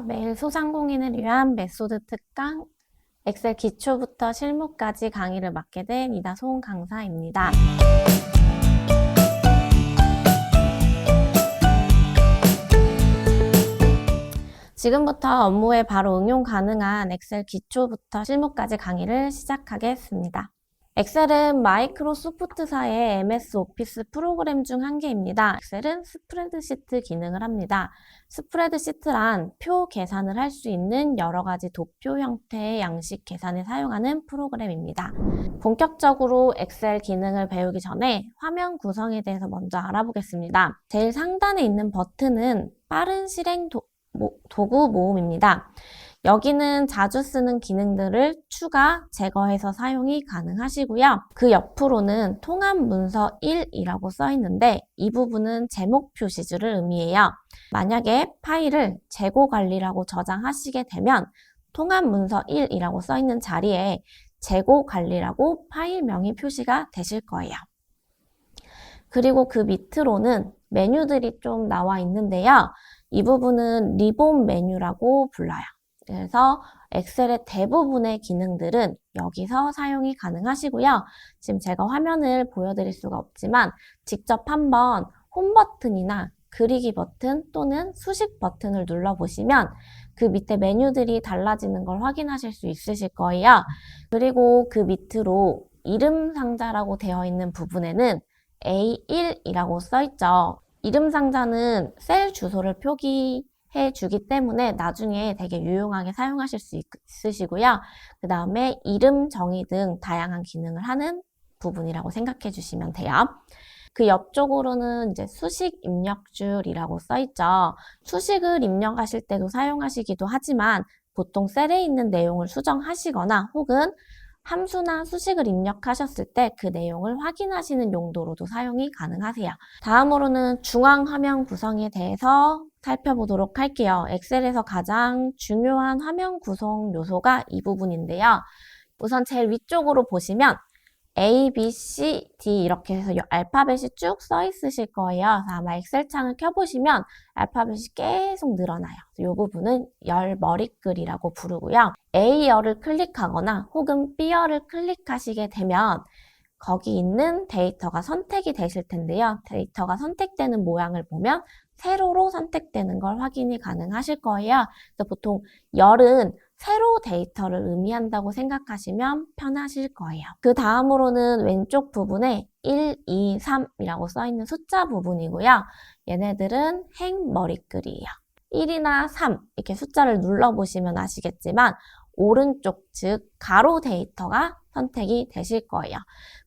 안녕하세요. 매일 소상공인을 위한 메소드 특강 엑셀 기초부터 실무까지 강의를 맡게 된 이다송 강사입니다. 지금부터 업무에 바로 응용 가능한 엑셀 기초부터 실무까지 강의를 시작하겠습니다. 엑셀은 마이크로소프트사의 MS 오피스 프로그램 중 한 개입니다. 엑셀은 스프레드시트 기능을 합니다. 스프레드시트란 표 계산을 할 수 있는 여러 가지 도표 형태의 양식 계산에 사용하는 프로그램입니다. 본격적으로 엑셀 기능을 배우기 전에 화면 구성에 대해서 먼저 알아보겠습니다. 제일 상단에 있는 버튼은 빠른 실행 도구 모음입니다. 여기는 자주 쓰는 기능들을 추가, 제거해서 사용이 가능하시고요. 그 옆으로는 통합 문서 1이라고 써 있는데 이 부분은 제목 표시줄을 의미해요. 만약에 파일을 재고 관리라고 저장하시게 되면 통합 문서 1이라고 써 있는 자리에 재고 관리라고 파일명이 표시가 되실 거예요. 그리고 그 밑으로는 메뉴들이 좀 나와 있는데요. 이 부분은 리본 메뉴라고 불러요. 그래서 엑셀의 대부분의 기능들은 여기서 사용이 가능하시고요. 지금 제가 화면을 보여드릴 수가 없지만 직접 한번 홈 버튼이나 그리기 버튼 또는 수식 버튼을 눌러보시면 그 밑에 메뉴들이 달라지는 걸 확인하실 수 있으실 거예요. 그리고 그 밑으로 이름 상자라고 되어 있는 부분에는 A1이라고 써 있죠. 이름 상자는 셀 주소를 표기해 주기 때문에 나중에 되게 유용하게 사용하실 수 있으시고요. 그 다음에 이름 정의 등 다양한 기능을 하는 부분이라고 생각해 주시면 돼요. 그 옆쪽으로는 이제 수식 입력줄이라고 써 있죠. 수식을 입력하실 때도 사용하시기도 하지만 보통 셀에 있는 내용을 수정하시거나 혹은 함수나 수식을 입력하셨을 때 그 내용을 확인하시는 용도로도 사용이 가능하세요. 다음으로는 중앙 화면 구성에 대해서 살펴보도록 할게요. 엑셀에서 가장 중요한 화면 구성 요소가 이 부분인데요. 우선 제일 위쪽으로 보시면 A, B, C, D 이렇게 해서 알파벳이 쭉 써 있으실 거예요. 아마 엑셀 창을 켜보시면 알파벳이 계속 늘어나요. 이 부분은 열 머리글이라고 부르고요. A열을 클릭하거나 혹은 B열을 클릭하시게 되면 거기 있는 데이터가 선택이 되실 텐데요. 데이터가 선택되는 모양을 보면 세로로 선택되는 걸 확인이 가능하실 거예요. 그래서 보통 열은 세로 데이터를 의미한다고 생각하시면 편하실 거예요. 그 다음으로는 왼쪽 부분에 1, 2, 3이라고 써 있는 숫자 부분이고요. 얘네들은 행 머리글이에요. 1이나 3 이렇게 숫자를 눌러보시면 아시겠지만 오른쪽 즉 가로 데이터가 선택이 되실 거예요.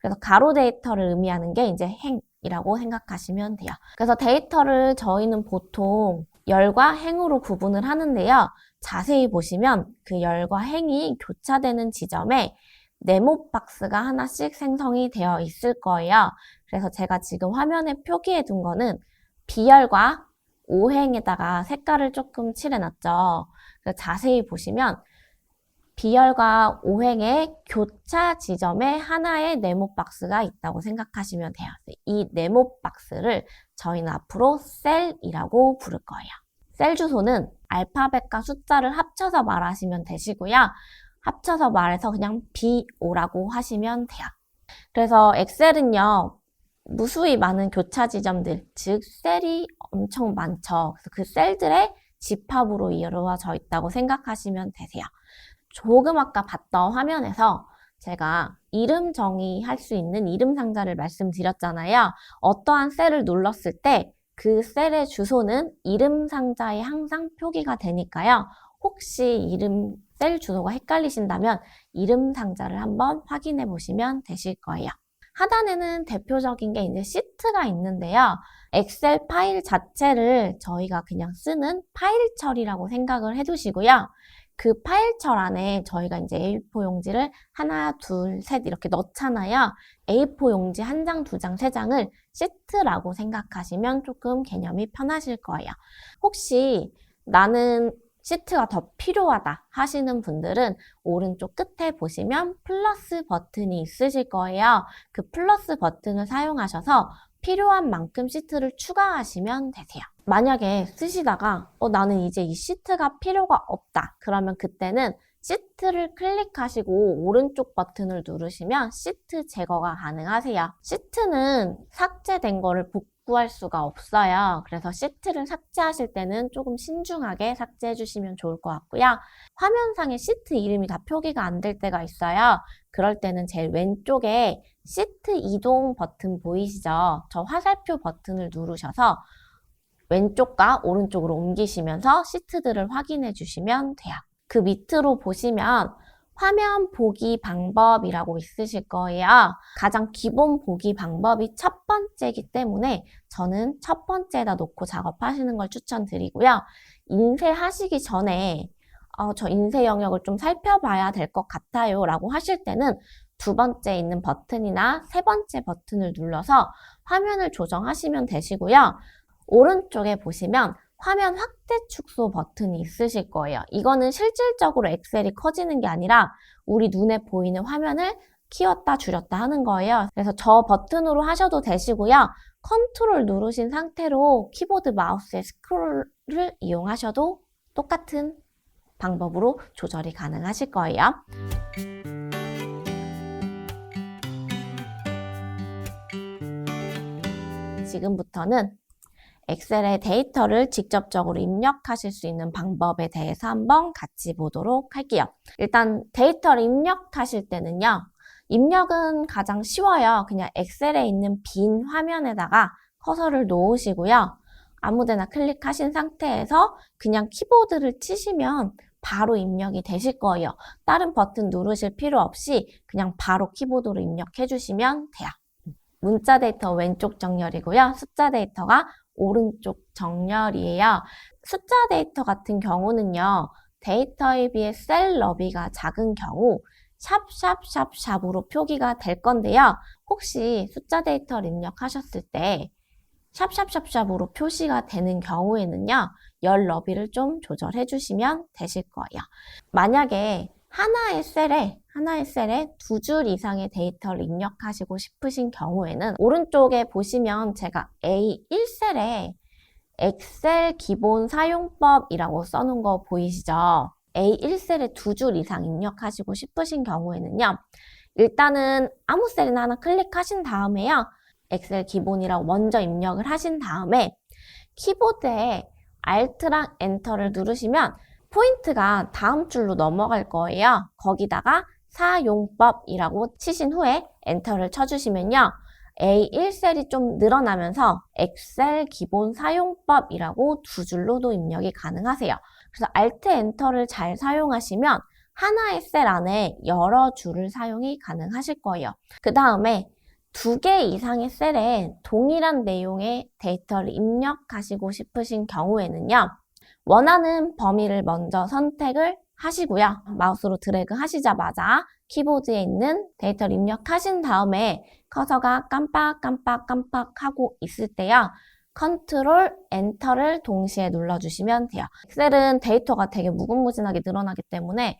그래서 가로 데이터를 의미하는 게 이제 행이라고 생각하시면 돼요. 그래서 데이터를 저희는 보통 열과 행으로 구분을 하는데요. 자세히 보시면 그 열과 행이 교차되는 지점에 네모 박스가 하나씩 생성이 되어 있을 거예요. 그래서 제가 지금 화면에 표기해 둔 거는 B열과 O행에다가 색깔을 조금 칠해놨죠. 그래서 자세히 보시면 B열과 O행의 교차 지점에 하나의 네모 박스가 있다고 생각하시면 돼요. 이 네모 박스를 저희는 앞으로 셀이라고 부를 거예요. 셀 주소는 알파벳과 숫자를 합쳐서 말하시면 되시고요. 합쳐서 말해서 그냥 BO라고 하시면 돼요. 그래서 엑셀은요. 무수히 많은 교차 지점들, 즉 셀이 엄청 많죠. 그래서 그 셀들의 집합으로 이루어져 있다고 생각하시면 되세요. 조금 아까 봤던 화면에서 제가 이름 정의할 수 있는 이름 상자를 말씀드렸잖아요. 어떠한 셀을 눌렀을 때 그 셀의 주소는 이름 상자에 항상 표기가 되니까요. 혹시 이름 셀 주소가 헷갈리신다면 이름 상자를 한번 확인해 보시면 되실 거예요. 하단에는 대표적인 게 이제 시트가 있는데요. 엑셀 파일 자체를 저희가 그냥 쓰는 파일철이라고 생각을 해두시고요. 그 파일철 안에 저희가 이제 A4 용지를 하나, 둘, 셋 이렇게 넣잖아요. A4 용지 한 장, 두 장, 세 장을 시트라고 생각하시면 조금 개념이 편하실 거예요. 혹시 나는 시트가 더 필요하다 하시는 분들은 오른쪽 끝에 보시면 플러스 버튼이 있으실 거예요. 그 플러스 버튼을 사용하셔서 필요한 만큼 시트를 추가하시면 되세요. 만약에 쓰시다가 나는 이제 이 시트가 필요가 없다. 그러면 그때는 시트를 클릭하시고 오른쪽 버튼을 누르시면 시트 제거가 가능하세요. 시트는 삭제된 거를 복구할 수가 없어요. 그래서 시트를 삭제하실 때는 조금 신중하게 삭제해 주시면 좋을 것 같고요. 화면상에 시트 이름이 다 표기가 안 될 때가 있어요. 그럴 때는 제일 왼쪽에 시트 이동 버튼 보이시죠? 저 화살표 버튼을 누르셔서 왼쪽과 오른쪽으로 옮기시면서 시트들을 확인해 주시면 돼요. 그 밑으로 보시면 화면 보기 방법이라고 있으실 거예요. 가장 기본 보기 방법이 첫 번째이기 때문에 저는 첫 번째에다 놓고 작업하시는 걸 추천드리고요. 인쇄하시기 전에 저 인쇄 영역을 좀 살펴봐야 될 것 같아요 라고 하실 때는 두 번째 있는 버튼이나 세 번째 버튼을 눌러서 화면을 조정하시면 되시고요. 오른쪽에 보시면 화면 확대 축소 버튼이 있으실 거예요. 이거는 실질적으로 엑셀이 커지는 게 아니라 우리 눈에 보이는 화면을 키웠다 줄였다 하는 거예요. 그래서 저 버튼으로 하셔도 되시고요. 컨트롤 누르신 상태로 키보드 마우스의 스크롤을 이용하셔도 똑같은 방법으로 조절이 가능하실 거예요. 지금부터는 엑셀에 데이터를 직접적으로 입력하실 수 있는 방법에 대해서 한번 같이 보도록 할게요. 일단 데이터를 입력하실 때는요. 입력은 가장 쉬워요. 그냥 엑셀에 있는 빈 화면에다가 커서를 놓으시고요. 아무데나 클릭하신 상태에서 그냥 키보드를 치시면 바로 입력이 되실 거예요. 다른 버튼 누르실 필요 없이 그냥 바로 키보드로 입력해 주시면 돼요. 문자 데이터 왼쪽 정렬이고요. 숫자 데이터가 오른쪽 정렬이에요. 숫자 데이터 같은 경우는요. 데이터에 비해 셀 너비가 작은 경우 샵샵샵샵으로 표기가 될 건데요. 혹시 숫자 데이터를 입력하셨을 때 샵샵샵샵으로 표시가 되는 경우에는요. 열 너비를 좀 조절해 주시면 되실 거예요. 만약에 하나의 셀에 두 줄 이상의 데이터를 입력하시고 싶으신 경우에는 오른쪽에 보시면 제가 A1셀에 엑셀 기본 사용법이라고 써놓은 거 보이시죠? A1셀에 두 줄 이상 입력하시고 싶으신 경우에는요. 일단은 아무 셀이나 하나 클릭하신 다음에요. 엑셀 기본이라고 먼저 입력을 하신 다음에 키보드에 Alt랑 엔터를 누르시면 포인트가 다음 줄로 넘어갈 거예요. 거기다가 사용법이라고 치신 후에 엔터를 쳐주시면요. A1셀이 좀 늘어나면서 엑셀 기본 사용법이라고 두 줄로도 입력이 가능하세요. 그래서 Alt 엔터를 잘 사용하시면 하나의 셀 안에 여러 줄을 사용이 가능하실 거예요. 그 다음에 두 개 이상의 셀에 동일한 내용의 데이터를 입력하시고 싶으신 경우에는요. 원하는 범위를 먼저 선택을 하시고요. 마우스로 드래그 하시자마자 키보드에 있는 데이터를 입력하신 다음에 커서가 깜빡깜빡깜빡 하고 있을 때요. 컨트롤 엔터를 동시에 눌러주시면 돼요. 엑셀은 데이터가 되게 무궁무진하게 늘어나기 때문에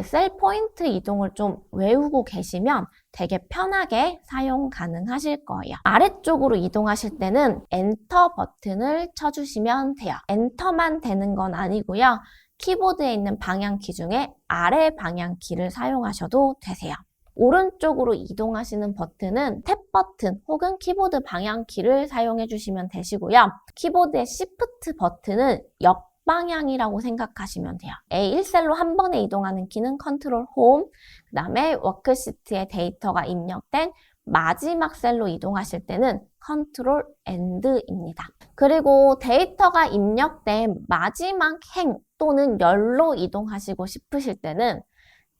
셀 포인트 이동을 좀 외우고 계시면 되게 편하게 사용 가능하실 거예요. 아래쪽으로 이동하실 때는 엔터 버튼을 쳐주시면 돼요. 엔터만 되는 건 아니고요. 키보드에 있는 방향키 중에 아래 방향키를 사용하셔도 되세요. 오른쪽으로 이동하시는 버튼은 탭 버튼 혹은 키보드 방향키를 사용해 주시면 되시고요. 키보드의 Shift 버튼은 역방향이라고 생각하시면 돼요. A1셀로 한 번에 이동하는 키는 컨트롤 홈, 그 다음에 워크시트에 데이터가 입력된 마지막 셀로 이동하실 때는 컨트롤 엔드입니다. 그리고 데이터가 입력된 마지막 행 또는 열로 이동하시고 싶으실 때는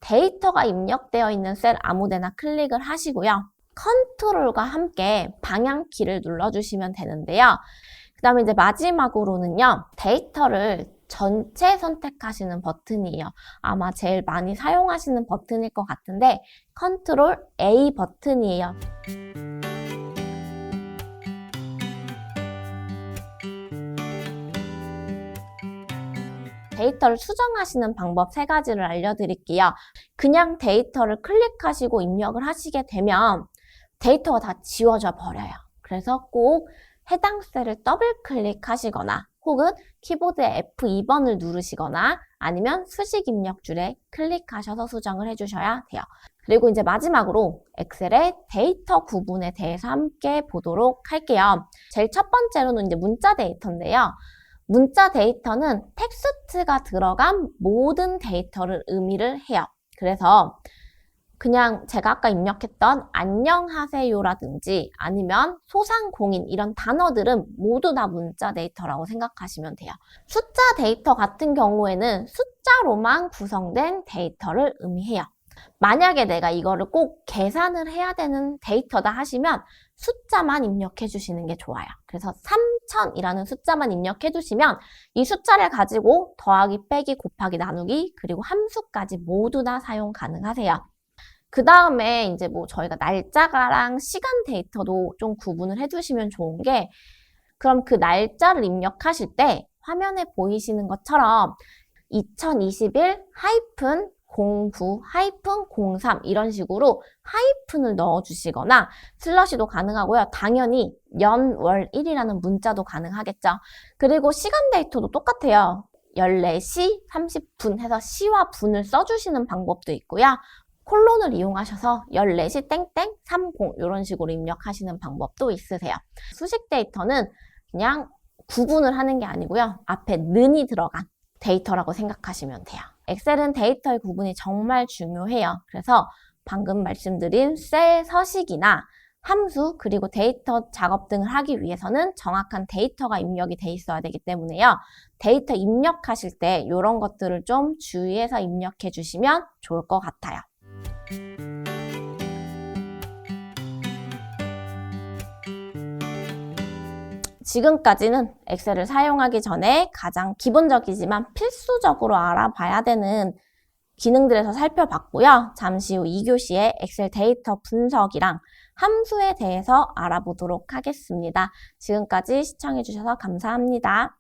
데이터가 입력되어 있는 셀 아무데나 클릭을 하시고요. 컨트롤과 함께 방향키를 눌러주시면 되는데요. 그 다음에 이제 마지막으로는요. 데이터를 전체 선택하시는 버튼이에요. 아마 제일 많이 사용하시는 버튼일 것 같은데 컨트롤 A 버튼이에요. 데이터를 수정하시는 방법 3가지를 알려드릴게요. 그냥 데이터를 클릭하시고 입력을 하시게 되면 데이터가 다 지워져 버려요. 그래서 꼭 해당 셀을 더블 클릭하시거나 혹은 키보드의 F2번을 누르시거나 아니면 수식 입력줄에 클릭하셔서 수정을 해주셔야 돼요. 그리고 이제 마지막으로 엑셀의 데이터 구분에 대해서 함께 보도록 할게요. 제일 첫 번째로는 이제 문자 데이터인데요. 문자 데이터는 텍스트가 들어간 모든 데이터를 의미를 해요. 그래서 그냥 제가 아까 입력했던 안녕하세요라든지 아니면 소상공인 이런 단어들은 모두 다 문자 데이터라고 생각하시면 돼요. 숫자 데이터 같은 경우에는 숫자로만 구성된 데이터를 의미해요. 만약에 내가 이거를 꼭 계산을 해야 되는 데이터다 하시면 숫자만 입력해 주시는 게 좋아요. 그래서 3000이라는 숫자만 입력해 주시면 이 숫자를 가지고 더하기, 빼기, 곱하기, 나누기 그리고 함수까지 모두 다 사용 가능하세요. 그 다음에 이제 뭐 저희가 날짜랑 시간 데이터도 좀 구분을 해주시면 좋은 게 그럼 그 날짜를 입력하실 때 화면에 보이시는 것처럼 2021-09-03 이런 식으로 하이픈을 넣어주시거나 슬러시도 가능하고요. 당연히 연, 월, 일이라는 문자도 가능하겠죠. 그리고 시간 데이터도 똑같아요. 14시 30분 해서 시와 분을 써주시는 방법도 있고요. 콜론을 이용하셔서 14시 땡땡 30 이런 식으로 입력하시는 방법도 있으세요. 수식 데이터는 그냥 구분을 하는 게 아니고요. 앞에 는이 들어간 데이터라고 생각하시면 돼요. 엑셀은 데이터의 구분이 정말 중요해요. 그래서 방금 말씀드린 셀 서식이나 함수 그리고 데이터 작업 등을 하기 위해서는 정확한 데이터가 입력이 돼 있어야 되기 때문에요. 데이터 입력하실 때 이런 것들을 좀 주의해서 입력해 주시면 좋을 것 같아요. 지금까지는 엑셀을 사용하기 전에 가장 기본적이지만 필수적으로 알아봐야 되는 기능들에서 살펴봤고요. 잠시 후 2교시에 엑셀 데이터 분석이랑 함수에 대해서 알아보도록 하겠습니다. 지금까지 시청해주셔서 감사합니다.